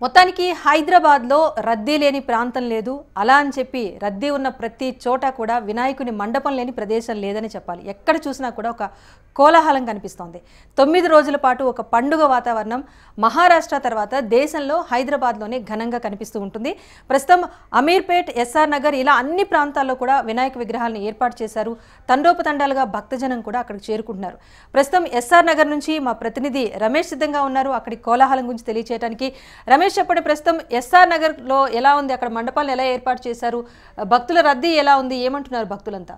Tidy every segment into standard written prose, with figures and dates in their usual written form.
మొత్తానికి హైదరాబాద్లో రద్దీ లేని ప్రాంతం లేదు. అలా అని చెప్పి రద్దీ ఉన్న ప్రతి చోట కూడా వినాయకుని మండపం లేని ప్రదేశం లేదని చెప్పాలి. ఎక్కడ చూసినా కూడా ఒక కోలాహలం కనిపిస్తోంది. 9 రోజుల పాటు ఒక పండుగ వాతావరణం మహారాష్ట్ర తర్వాత దేశంలో హైదరాబాద్లోనే ఘనంగా కనిపిస్తూ ఉంటుంది. ప్రస్తుతం అమీర్పేట్, ఎస్ఆర్ నగర్ ఇలా అన్ని ప్రాంతాల్లో కూడా వినాయక విగ్రహాలను ఏర్పాటు చేశారు. తండోపతండాలుగా భక్తజనం కూడా అక్కడికి చేరుకుంటున్నారు. ప్రస్తుతం ఎస్ఆర్ నగర్ నుంచి మా ప్రతినిధి రమేష్ సిద్ధంగా ఉన్నారు. అక్కడి కోలాహలం గురించి తెలియచేయడానికి. రమేష్ చెప్పండి, ప్రస్తుతం ఎస్ఆర్ నగర్లో ఎలా ఉంది? అక్కడ మండపాలను ఎలా ఏర్పాటు చేశారు? భక్తుల రద్దీ ఎలా ఉంది? ఏమంటున్నారు భక్తులంతా?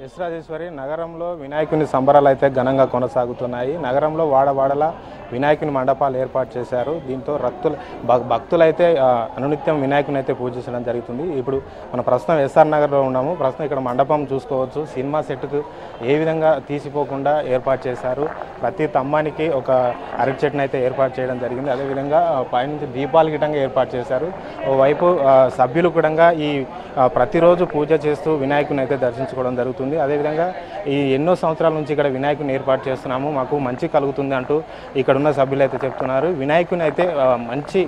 ఎస్ రాజేశ్వరి, నగరంలో వినాయకుని సంబరాలు అయితే ఘనంగా కొనసాగుతున్నాయి. నగరంలో వాడవాడల వినాయకుని మండపాలు ఏర్పాటు చేశారు. దీంతో భక్తులైతే అనునిత్యం వినాయకుని అయితే పూజించడం జరుగుతుంది. ఇప్పుడు మన ప్రస్తుతం ఎస్ఆర్ నగర్లో ఉన్నాము. ప్రస్తుతం ఇక్కడ మండపం చూసుకోవచ్చు. సినిమా సెట్కు ఏ విధంగా తీసిపోకుండా ఏర్పాటు చేశారు. ప్రతి స్తంభానికి ఒక అరటి చెట్టును అయితే ఏర్పాటు చేయడం జరిగింది. అదేవిధంగా పైనుంచి దీపాలు గిటంగా ఏర్పాటు చేశారు. ఓవైపు సభ్యులు కూడా ఈ ప్రతిరోజు పూజ చేస్తూ వినాయకుని అయితే దర్శించుకోవడం జరుగుతుంది. అదేవిధంగా ఈ ఎన్నో సంవత్సరాల నుంచి ఇక్కడ వినాయకుని ఏర్పాటు చేస్తున్నాము, మాకు మంచి కలుగుతుంది అంటూ ఇక్కడ ఉన్న సభ్యులు అయితే చెప్తున్నారు. వినాయకుని అయితే మంచి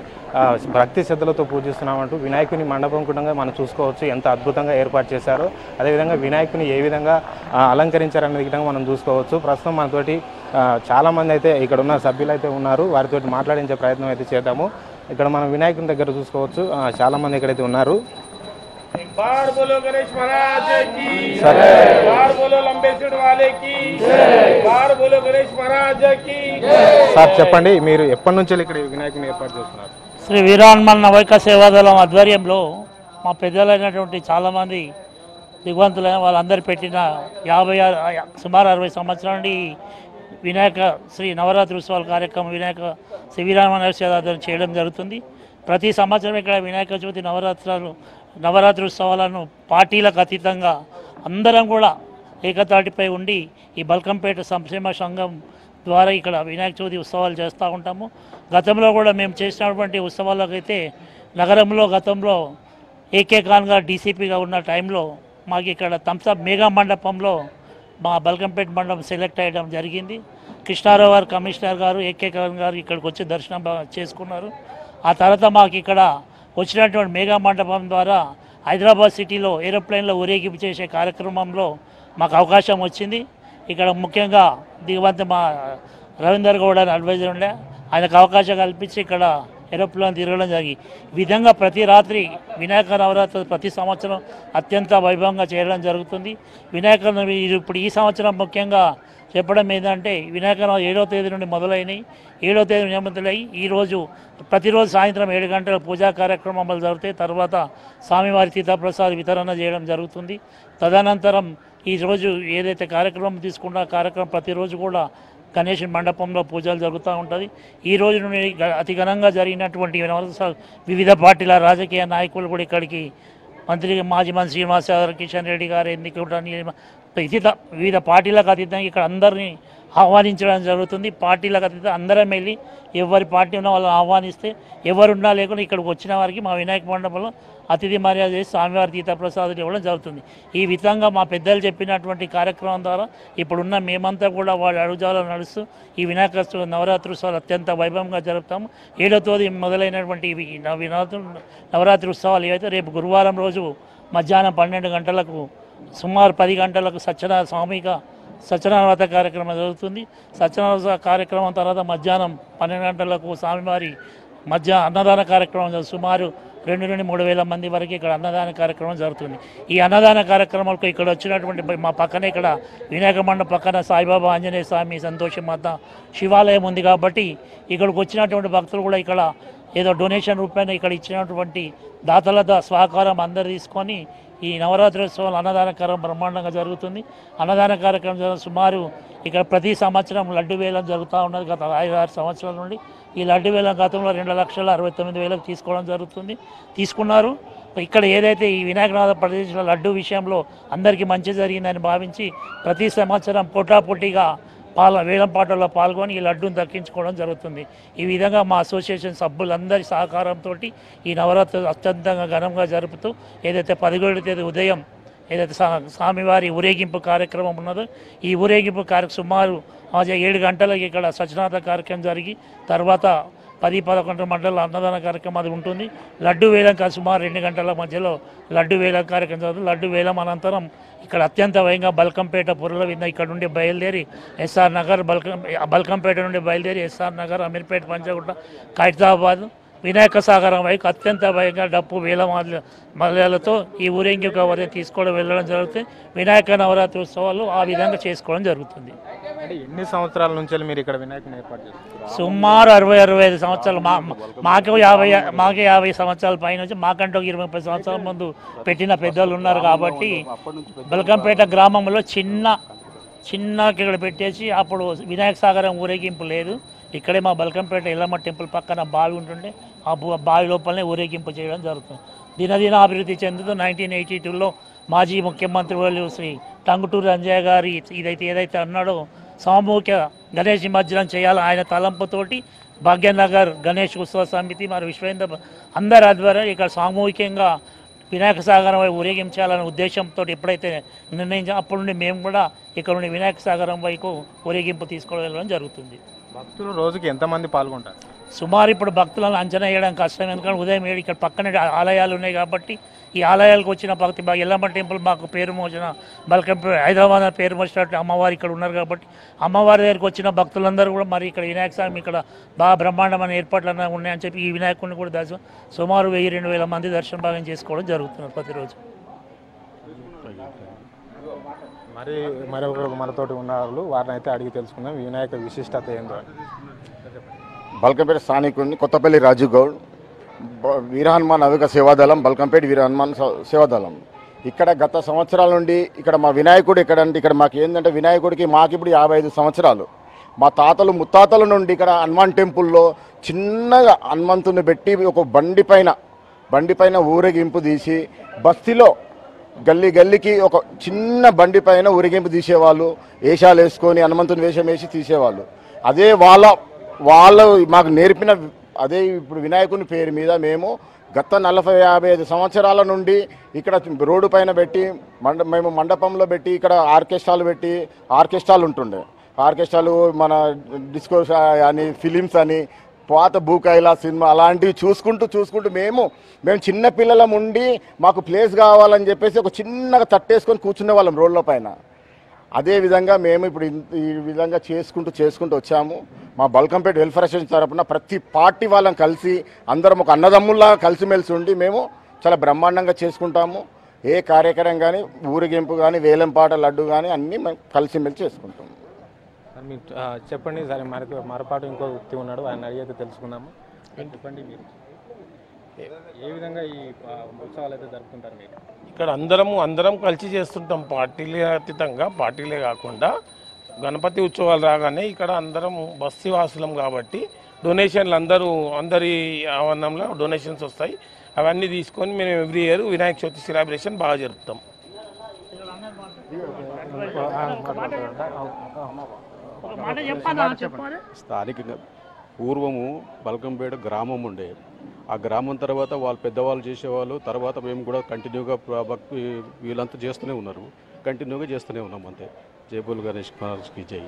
భక్తి శ్రద్ధలతో పూజిస్తున్నామంటూ వినాయకుని మండపం కూడా మనం చూసుకోవచ్చు ఎంత అద్భుతంగా ఏర్పాటు చేశారో. అదేవిధంగా వినాయకుని ఏ విధంగా అలంకరించారనేది కూడా మనం చూసుకోవచ్చు. ప్రస్తుతం మనతోటి చాలామంది అయితే ఇక్కడ ఉన్న సభ్యులు అయితే ఉన్నారు. వారితో మాట్లాడించే ప్రయత్నం అయితే చేద్దాము. ఇక్కడ మనం వినాయకుని దగ్గర చూసుకోవచ్చు చాలామంది ఇక్కడైతే ఉన్నారు. बार बोलो गणेश महाराज की जय, बार बोलो लंबे सिर वाले की जय, बार बोलो गणेश महाराज की जय। సార్ చెప్పండి, మీరు ఎప్పటి నుంచి ఇక్కడ వినాయకుని ఏర్పాటు చేస్తున్నారు? శ్రీ వీరాన్మల్ నవైక సేవాదళం ఆధ్వర్యంలో మా పెద్దలైనటువంటి చాలామంది దిగ్వంతులైన వాళ్ళందరూ పెట్టిన సుమారు 60 సంవత్సరాల నుండి వినాయక శ్రీ నవరాత్రి ఉత్సవాల కార్యక్రమం వినాయక శ్రీ వీరాన్మల్ నవైక సేవాదళం చేయడం జరుగుతుంది. ప్రతి సంవత్సరం ఇక్కడ వినాయక చవితి నవరాత్రి ఉత్సవాలను పార్టీలకు అతీతంగా అందరం కూడా ఏకతాటిపై ఉండి ఈ బల్కంపేట సంక్షేమ సంఘం ద్వారా ఇక్కడ వినాయక చవితి ఉత్సవాలు చేస్తూ ఉంటాము. గతంలో కూడా మేము చేసినటువంటి ఉత్సవాలకైతే నగరంలో గతంలో ఏకే ఖాన్గా డీసీపీగా ఉన్న టైంలో మాకు ఇక్కడ థమ్సప్ మెగా మండపంలో మా బల్కంపేట మండపం సెలెక్ట్ అయ్యడం జరిగింది. కృష్ణారావు గారు కమిషనర్ గారు ఏకే ఖాన్ గారు ఇక్కడికి వచ్చి దర్శనం చేసుకున్నారు. ఆ తర్వాత మాకు ఇక్కడ వచ్చినటువంటి మెగా మండపం ద్వారా హైదరాబాద్ సిటీలో ఏరోప్లేన్లో ఊరేగింపు చేసే కార్యక్రమంలో మాకు అవకాశం వచ్చింది. ఇక్కడ ముఖ్యంగా దిగువంత మా రవీందర్ గౌడ్ అని అడ్వైజర్ ఉండే, ఆయనకు అవకాశం కల్పించి ఇక్కడ ఏరోప్లేన్ తిరగడం జరిగింది. ఈ విధంగా ప్రతి రాత్రి వినాయక నవరాత్రి ప్రతి సంవత్సరం అత్యంత వైభవంగా చేయడం జరుగుతుంది. ఇప్పుడు ఈ సంవత్సరం ముఖ్యంగా చెప్పడం ఏంటంటే వినాయక 7వ తేదీ నుండి మొదలైనవి. 7వ తేదీ నియమితులయ్యి ప్రతిరోజు సాయంత్రం 7 గంటల పూజా కార్యక్రమాలు జరుగుతాయి. తర్వాత స్వామివారి తీర్థప్రసాద్ వితరణ చేయడం జరుగుతుంది. తదనంతరం ఈరోజు ఏదైతే కార్యక్రమం తీసుకున్న కార్యక్రమం ప్రతిరోజు కూడా గణేష్ మండపంలో పూజలు జరుగుతూ ఉంటుంది. ఈ రోజు నుండి అతి ఘనంగా జరిగినటువంటి వివిధ పార్టీల రాజకీయ నాయకులు కూడా ఇక్కడికి మాజీ మంత్రి శ్రీనివాస్ యాదవ్, కిషన్ రెడ్డి గారు వివిధ పార్టీలకు అతీతంగా ఇక్కడ అందరినీ ఆహ్వానించడం జరుగుతుంది. పార్టీలకు అతీతంగా అందరం వెళ్ళి ఎవరి పార్టీ ఉన్న వాళ్ళని ఆహ్వానిస్తే ఎవరున్నా లేకుండా ఇక్కడికి వచ్చిన వారికి మా వినాయక మండపంలో అతిథి మర్యాద చేసి స్వామివారి తీర్థప్రసాదాలు ఇవ్వడం జరుగుతుంది. ఈ విధంగా మా పెద్దలు చెప్పినటువంటి కార్యక్రమం ద్వారా ఇప్పుడున్న మేమంతా కూడా వాళ్ళ అడుగుజాలలో నడుస్తూ ఈ వినాయక నవరాత్రి ఉత్సవాలు అత్యంత వైభవంగా జరుపుతాము. 7వ తేదీ మొదలైనటువంటి ఇవి నవరాత్రి ఉత్సవాలు ఏవైతే రేపు గురువారం రోజు మధ్యాహ్నం 12 గంటలకు సుమారు 10 గంటలకు సత్యనారాయణ కార్యక్రమం జరుగుతుంది. సత్యనారాయణ కార్యక్రమం తర్వాత మధ్యాహ్నం 12 గంటలకు స్వామివారి అన్నదాన కార్యక్రమం సుమారు 2 నుండి 3 వేల మంది వరకు ఇక్కడ అన్నదాన కార్యక్రమం జరుగుతుంది. ఈ అన్నదాన కార్యక్రమాలకు ఇక్కడ వచ్చినటువంటి మా పక్కనే ఇక్కడ వినాయక మండపం పక్కన సాయిబాబా ఆంజనేయ స్వామి సంతోషమాత శివాలయం ఉంది కాబట్టి ఇక్కడికి వచ్చినటువంటి భక్తులు కూడా ఇక్కడ ఏదో డొనేషన్ రూపాయన ఇక్కడ ఇచ్చినటువంటి దాతల సహకారం అందరు తీసుకొని ఈ నవరాత్రి ఉత్సవాలు అన్నదాన కార్యక్రమం బ్రహ్మాండంగా జరుగుతుంది. అన్నదాన కార్యక్రమం సుమారు ఇక్కడ ప్రతి సంవత్సరం లడ్డు వేలం జరుగుతూ ఉన్నది. గత 5-6 సంవత్సరాల నుండి ఈ లడ్డు వేలం గతంలో 2,69,000 తీసుకోవడం తీసుకున్నారు. ఇక్కడ ఏదైతే ఈ వినాయకనాథ ప్రదేశంలో లడ్డు విషయంలో అందరికీ మంచి జరిగిందని భావించి ప్రతి సంవత్సరం పోటాపోటీగా వేలంపాటల్లో పాల్గొని ఈ లడ్డూను దక్కించుకోవడం జరుగుతుంది. ఈ విధంగా మా అసోసియేషన్ సభ్యులందరి సహకారంతో ఈ నవరాత్రి అత్యంతంగా ఘనంగా జరుపుతూ ఏదైతే 17వ తేదీ ఉదయం ఏదైతే స్వామివారి ఊరేగింపు కార్యక్రమం ఉన్నదో ఈ ఊరేగింపు సుమారు 7 గంటలకి ఇక్కడ సత్యనారాయణ కార్యక్రమం జరిగి తర్వాత 10-11 మండల అన్నదాన కార్యక్రమం అది ఉంటుంది. లడ్డు వేలం సుమారు 2 గంటల మధ్యలో లడ్డు వేలం కార్యక్రమం జరుగుతుంది. లడ్డు వేలం అనంతరం ఇక్కడ అత్యంత వేగంగా బల్కంపేట పురల వింద ఇక్కడ నుండి బయలుదేరి ఎస్ఆర్ నగర్ బల్కంపేట నుండి బయలుదేరి ఎస్ఆర్ నగర్ అమీర్పేట పంచగుట్ట ఖైరతాబాద్ వినాయక సాగరం వైపు అత్యంత వేగంగా డప్పు వేల మల్లెలతో ఈ ఊరేగింపు వరకు తీసుకోవడం వెళ్ళడం జరుగుతుంది. వినాయక నవరాత్రి ఉత్సవాలు ఆ విధంగా చేసుకోవడం జరుగుతుంది. అంటే ఎన్ని సంవత్సరాల నుంచి మీరు ఇక్కడ వినాయకుని ఏర్పాటు చేస్తున్నారు? సుమారు 60-65 సంవత్సరాలు. మాకు 50 సంవత్సరాల పైన నుంచి మాకంటే 20-30 సంవత్సరాల ముందు పెట్టిన పెద్దలు ఉన్నారు కాబట్టి బల్కంపేట గ్రామంలో చిన్న ఇక్కడ పెట్టేసి అప్పుడు వినాయక సాగరం ఊరేగింపు లేదు. ఇక్కడే మా బల్కంపేట ఎల్లమ్మ టెంపుల్ పక్కన బావి ఉంటుండే ఆ బావి లోపలనే ఊరేగింపు చేయడం జరుగుతుంది. దినదిన అభివృద్ధి చెందుతూ 1982లో మాజీ ముఖ్యమంత్రి వాళ్ళు శ్రీ టంగుటూరి అంజయ్య గారి ఏదైతే అన్నాడో సామూహిక గణేష్ నిమజ్జనం చేయాలి ఆయన తలంపుతోటి భాగ్యనగర్ గణేష్ ఉత్సవ సమితి మరి విశ్వేంద్ర అందరి ఆధ్వర్యంలో ఇక్కడ సామూహికంగా వినాయక సాగరం వైపు ఊరేగించాలనే ఉద్దేశంతో ఎప్పుడైతే నిర్ణయించాం అప్పటి నుండి మేము కూడా ఇక్కడ నుండి వినాయక సాగరం వైపు ఊరేగింపు తీసుకొని వెళ్ళడం జరుగుతుంది. భక్తులు రోజుకి ఎంతమంది పాల్గొంటారు? సుమారు ఇప్పుడు భక్తులను అంచనా వేయడం కష్టం. ఎందుకంటే ఉదయం 7 ఇక్కడ పక్కనే ఆలయాలు ఉన్నాయి కాబట్టి ఈ ఆలయాలకు వచ్చిన భక్తి ఎల్లమ్మ టెంపుల్ మాకు పేరు మోసిన బల్కంపేట హైదరాబాద్ పేరు మోసినట్టు అమ్మవారు ఇక్కడ ఉన్నారు కాబట్టి అమ్మవారి దగ్గరికి వచ్చిన భక్తులందరూ కూడా మరి ఇక్కడ వినాయక స్వామి ఇక్కడ బాగా బ్రహ్మాండమైన ఏర్పాట్లు ఉన్నాయని చెప్పి ఈ వినాయకుడిని కూడా సుమారు 1000-2000 మంది దర్శన భాగం చేసుకోవడం జరుగుతున్నారు ప్రతిరోజు. మరొకరు మనతోటి ఉన్నారు, వారిని అయితే అడిగి తెలుసుకుందాం వినాయక విశిష్టత ఏందో. బల్కంపేట స్థానికుడిని కొత్తపల్లి రాజు గౌడ్, వీర హనుమాన్ నవిక సేవాదళం, బల్కంపేట వీర హనుమాన్ సేవాదళం. ఇక్కడ గత సంవత్సరాల నుండి ఇక్కడ మా వినాయకుడు ఇక్కడ మాకు ఏంటంటే వినాయకుడికి మాకు ఇప్పుడు 55 సంవత్సరాలు. మా తాతలు ముత్తాతల నుండి ఇక్కడ హనుమాన్ టెంపుల్లో చిన్నగా హనుమంతుని పెట్టి ఒక బండి పైన ఊరేగింపు తీసి బస్తీలో గల్లీకి ఒక చిన్న బండి పైన ఊరేగింపు తీసేవాళ్ళు. వేషాలు వేసుకొని హనుమంతుని వేషం వేసి తీసేవాళ్ళు. అదే వాళ్ళు మాకు నేర్పిన అదే ఇప్పుడు వినాయకుని పేరు మీద మేము గత 40-55 సంవత్సరాల నుండి ఇక్కడ రోడ్డు పైన పెట్టి మేము మండపంలో పెట్టి ఇక్కడ ఆర్కెస్ట్రాలు ఉంటుండే. ఆర్కెస్ట్రాలు మన డిస్కో అని ఫిలిమ్స్ అని పాత భూకైలా సినిమా అలాంటివి చూసుకుంటూ మేము చిన్న పిల్లలం ఉండి మాకు ప్లేస్ కావాలని చెప్పేసి ఒక చిన్నగా తట్టేసుకొని కూర్చునే వాళ్ళం రోడ్ల పైన. అదేవిధంగా మేము ఇప్పుడు ఈ విధంగా చేసుకుంటూ వచ్చాము. మా బల్కంపేట వెల్ఫేర్ అసోసియేషన్ తరఫున ప్రతి పార్టీ వాళ్ళని కలిసి అందరం ఒక అన్నదమ్ముల్లా కలిసిమెలిసి ఉండి మేము చాలా బ్రహ్మాండంగా చేసుకుంటాము. ఏ కార్యక్రమం కానీ ఊరేగింపు కానీ వేలంపాట లడ్డు కానీ అన్నీ మేము కలిసిమెలిసి చేసుకుంటాము. మీరు చెప్పండి. సరే మరపాటు ఇంకో వ్యక్తి ఉన్నాడు, ఆయన అడిగితే తెలుసుకుందాము. చెప్పండి మీరు ఏ విధంగా ఈ ఉత్సవాలు అయితే జరుపుకుంటారు? మీరు ఇక్కడ అందరం కలిసి చేస్తుంటాం. పార్టీలే అతీతంగా, పార్టీలే కాకుండా గణపతి ఉత్సవాలు రాగానే ఇక్కడ అందరం బస్తీ వాసులం కాబట్టి డొనేషన్లు అందరి ఆవరణంలో డొనేషన్స్ వస్తాయి. అవన్నీ తీసుకొని మేము every year Vinayaka Chavithi celebration బాగా జరుపుతాం. స్థానికంగా పూర్వము బల్కంపేట గ్రామం ఉండే. ఆ గ్రామం తర్వాత వాళ్ళు పెద్దవాళ్ళు చేసేవాళ్ళు, తర్వాత మేము కూడా కంటిన్యూగా వీళ్ళంతా చేస్తూనే ఉన్నారు, కంటిన్యూగా చేస్తూనే ఉన్నాం. అంతే. జై బోలో గణేష్ మహారాజ్కి జై.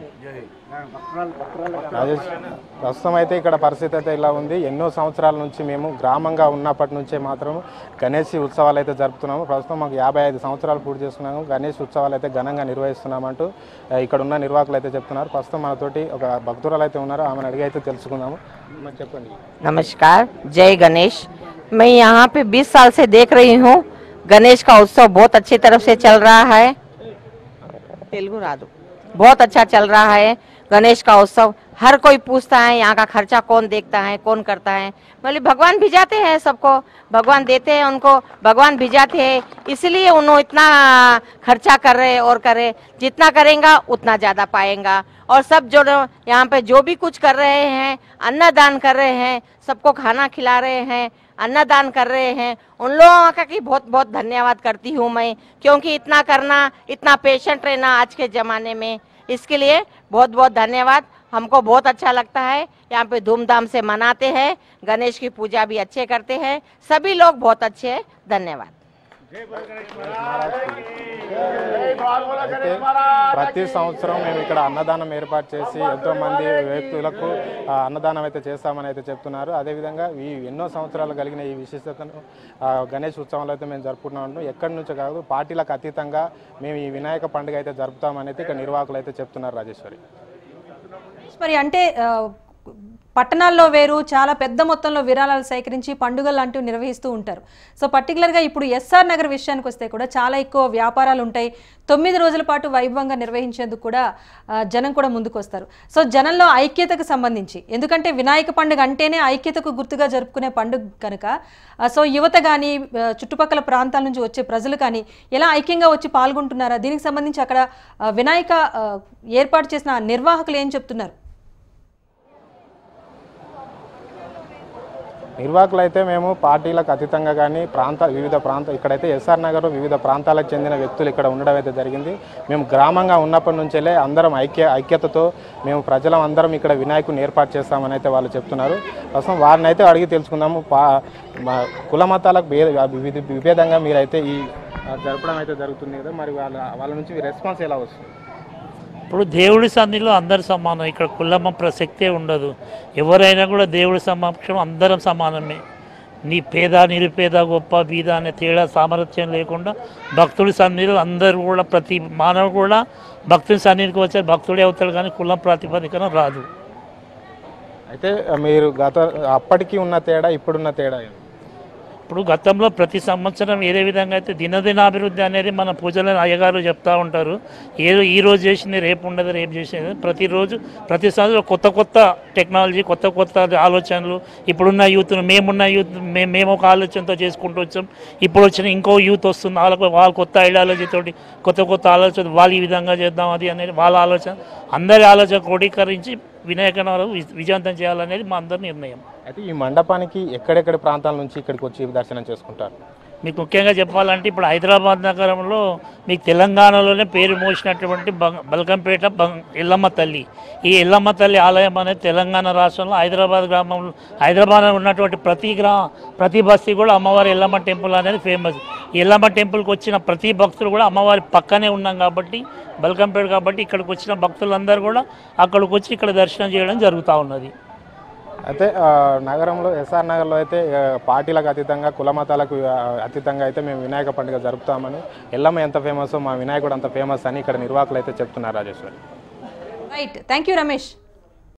రాజేష్, ప్రస్తుతం అయితే ఇక్కడ పరిస్థితి అయితే ఇలా ఉంది. ఎన్నో సంవత్సరాల నుంచి మేము గ్రామంగా ఉన్నప్పటి నుంచే మాత్రం గణేష్ ఉత్సవాలు అయితే జరుపుతున్నాము. ప్రస్తుతం మాకు 55 సంవత్సరాలు పూర్తి చేసుకున్నాము. గణేష్ ఉత్సవాలు అయితే ఘనంగా నిర్వహిస్తున్నామంటూ ఇక్కడ ఉన్న నిర్వాహకులు అయితే చెప్తున్నారు. ప్రస్తుతం మనతోటి ఒక భక్తురాలు అయితే ఉన్నారు, ఆమెను అడిగి అయితే తెలుసుకుందాము. చెప్పండి. नमस्कार, जय गणेश। मैं यहाँ पे 20 साल से देख रही हूँ। गणेश का उत्सव बहुत अच्छी तरफ से चल रहा है। तेलुगु राधु बहुत अच्छा चल रहा है। गणेश का उत्सव हर कोई पूछता है यहाँ का खर्चा कौन देखता है, कौन करता है। मतलब भगवान भिजाते हैं सबको, भगवान देते हैं उनको, भगवान भिजाते हैं, इसलिए उन्होंने इतना खर्चा कर रहे और करे। जितना करेगा उतना ज़्यादा पाएगा। और सब जो यहाँ पे जो भी कुछ कर रहे हैं, अन्नदान कर रहे हैं, सबको खाना खिला रहे हैं, अन्नदान कर रहे हैं, उन लोगों का की बहुत बहुत धन्यवाद करती हूँ मैं। क्योंकि इतना करना, इतना पेशेंट रहना आज के ज़माने में, इसके लिए बहुत बहुत धन्यवाद। हमको बहुत अच्छा लगता है। यहाँ पे धूमधाम से मनाते हैं, गणेश की पूजा भी अच्छे करते हैं, सभी लोग बहुत अच्छे हैं। धन्यवाद। అయితే ప్రతి సంవత్సరం మేము ఇక్కడ అన్నదానం ఏర్పాటు చేసి ఎంతో మంది వ్యక్తులకు అన్నదానం అయితే చేస్తామని అయితే చెప్తున్నారు. అదేవిధంగా ఈ ఎన్నో సంవత్సరాలు కలిగిన ఈ విశిష్టతను గణేష్ ఉత్సవంలో అయితే మేము జరుపుకుంటున్నాము. ఎక్కడి నుంచో కాదు, పార్టీలకు అతీతంగా మేము ఈ వినాయక పండుగ అయితే జరుపుతామని అయితే ఇక్కడ నిర్వాహకులు అయితే చెప్తున్నారు. రాజేశ్వరి, మరి అంటే పట్టణాల్లో వేరు చాలా పెద్ద మొత్తంలో విరాళాలు సేకరించి పండుగలు లాంటివి నిర్వహిస్తూ ఉంటారు. సో పర్టికులర్గా ఇప్పుడు ఎస్ఆర్ నగర్ విషయానికి వస్తే కూడా చాలా ఎక్కువ వ్యాపారాలు ఉంటాయి. 9 రోజుల పాటు వైభవంగా నిర్వహించేందుకు కూడా జనం కూడా ముందుకు వస్తారు. సో జనంలో ఐక్యతకు సంబంధించి, ఎందుకంటే వినాయక పండుగ అంటేనే ఐక్యతకు గుర్తుగా జరుపుకునే పండుగ కనుక సో యువత కానీ చుట్టుపక్కల ప్రాంతాల నుంచి వచ్చే ప్రజలు కానీ ఎలా ఐక్యంగా వచ్చి పాల్గొంటున్నారా? దీనికి సంబంధించి అక్కడ వినాయక ఏర్పాటు చేసిన నిర్వాహకులు ఏం చెప్తున్నారు? నిర్వాహకులు అయితే మేము పార్టీలకు అతీతంగా కానీ వివిధ ఇక్కడైతే ఎస్ఆర్ నగర్ వివిధ ప్రాంతాలకు చెందిన వ్యక్తులు ఇక్కడ ఉండడం అయితే జరిగింది. మేము గ్రామంగా ఉన్నప్పటి నుంచేలే అందరం ఐక్యతతో మేము ప్రజలం అందరం ఇక్కడ వినాయకుడిని ఏర్పాటు చేస్తామని అయితే వాళ్ళు చెప్తున్నారు. ప్రస్తుతం వారిని అయితే అడిగి తెలుసుకుందాము. కుల మతాలకు విభేదంగా మీరైతే ఈ జరపడం అయితే జరుగుతుంది కదా, మరి వాళ్ళ నుంచి రెస్పాన్స్ ఎలా వస్తుంది? ఇప్పుడు దేవుడి సన్నిధిలో అందరు సమానం, ఇక్కడ కులమ ప్రసక్తే ఉండదు. ఎవరైనా కూడా దేవుడి సమక్షం అందరం సమానమే. నీ పేద నిరుపేద గొప్ప బీద అనే తేడా సామర్థ్యం లేకుండా భక్తుడి సన్నిధిలో అందరూ కూడా ప్రతి మానవుడు కూడా భక్తుడి సన్నిధికి వచ్చే భక్తుడే అవుతాడు, కానీ కులం ప్రాతిపదికన రాదు. అయితే మీరు అప్పటికి ఉన్న తేడా ఇప్పుడున్న తేడా? ఇప్పుడు గతంలో ప్రతి సంవత్సరం ఏదే విధంగా అయితే దినదినాభివృద్ధి అనేది మన పూజలను అయ్యగారు చెప్తూ ఉంటారు. ఈ రోజు చేసింది రేపు ఉండదు, రేపు చేసేది ప్రతిరోజు ప్రతి సంవత్సరం కొత్త టెక్నాలజీ, కొత్త ఆలోచనలు. ఇప్పుడున్న యూత్ను మేమున్న యూత్ మేము ఒక ఆలోచనతో చేసుకుంటూ వచ్చాం. ఇప్పుడు వచ్చిన ఇంకో యూత్ వస్తుంది, వాళ్ళ కొత్త ఐడియాలజీతోటి కొత్త ఆలోచన, వాళ్ళు ఈ విధంగా చేద్దాం అది అనేది వాళ్ళ ఆలోచన. అందరి ఆలోచన క్రోడీకరించి వినాయకనగరం విజయవంతం చేయాలనేది మా అందరి నిర్ణయం. అయితే ఈ మండపానికి ఎక్కడెక్కడ ప్రాంతాల నుంచి ఇక్కడికి వచ్చి దర్శనం చేసుకుంటారు? మీకు ముఖ్యంగా చెప్పాలంటే ఇప్పుడు హైదరాబాద్ నగరంలో మీకు తెలంగాణలోనే పేరు మోసినటువంటి బల్కంపేట ఎల్లమ్మ తల్లి, ఈ ఎల్లమ్మ తల్లి ఆలయం అనేది తెలంగాణ రాష్ట్రంలో హైదరాబాద్లో ఉన్నటువంటి ప్రతి బస్తీ కూడా అమ్మవారి ఎల్లమ్మ టెంపుల్ అనేది ఫేమస్. ఈ ఎల్లమ్మ టెంపుల్కి వచ్చిన ప్రతి భక్తులు కూడా అమ్మవారి పక్కనే ఉన్నాం కాబట్టి, బల్కంపేట కాబట్టి ఇక్కడికి వచ్చిన భక్తులందరూ కూడా అక్కడికి వచ్చి ఇక్కడ దర్శనం చేయడం జరుగుతూ ఉన్నది. అయితే నగరంలో ఎస్ఆర్ నగర్లో అయితే పార్టీలకు అతీతంగా కుల మతాలకు అతీతంగా అయితే మేము వినాయక పండుగ జరుపుతామని, ఎల్లమ్మ ఎంత ఫేమస్ మా వినాయకుడు అంత ఫేమస్ అని ఇక్కడ నిర్వాహకులు అయితే చెప్తున్నారు. Rajeshwari, right, thank you Ramesh.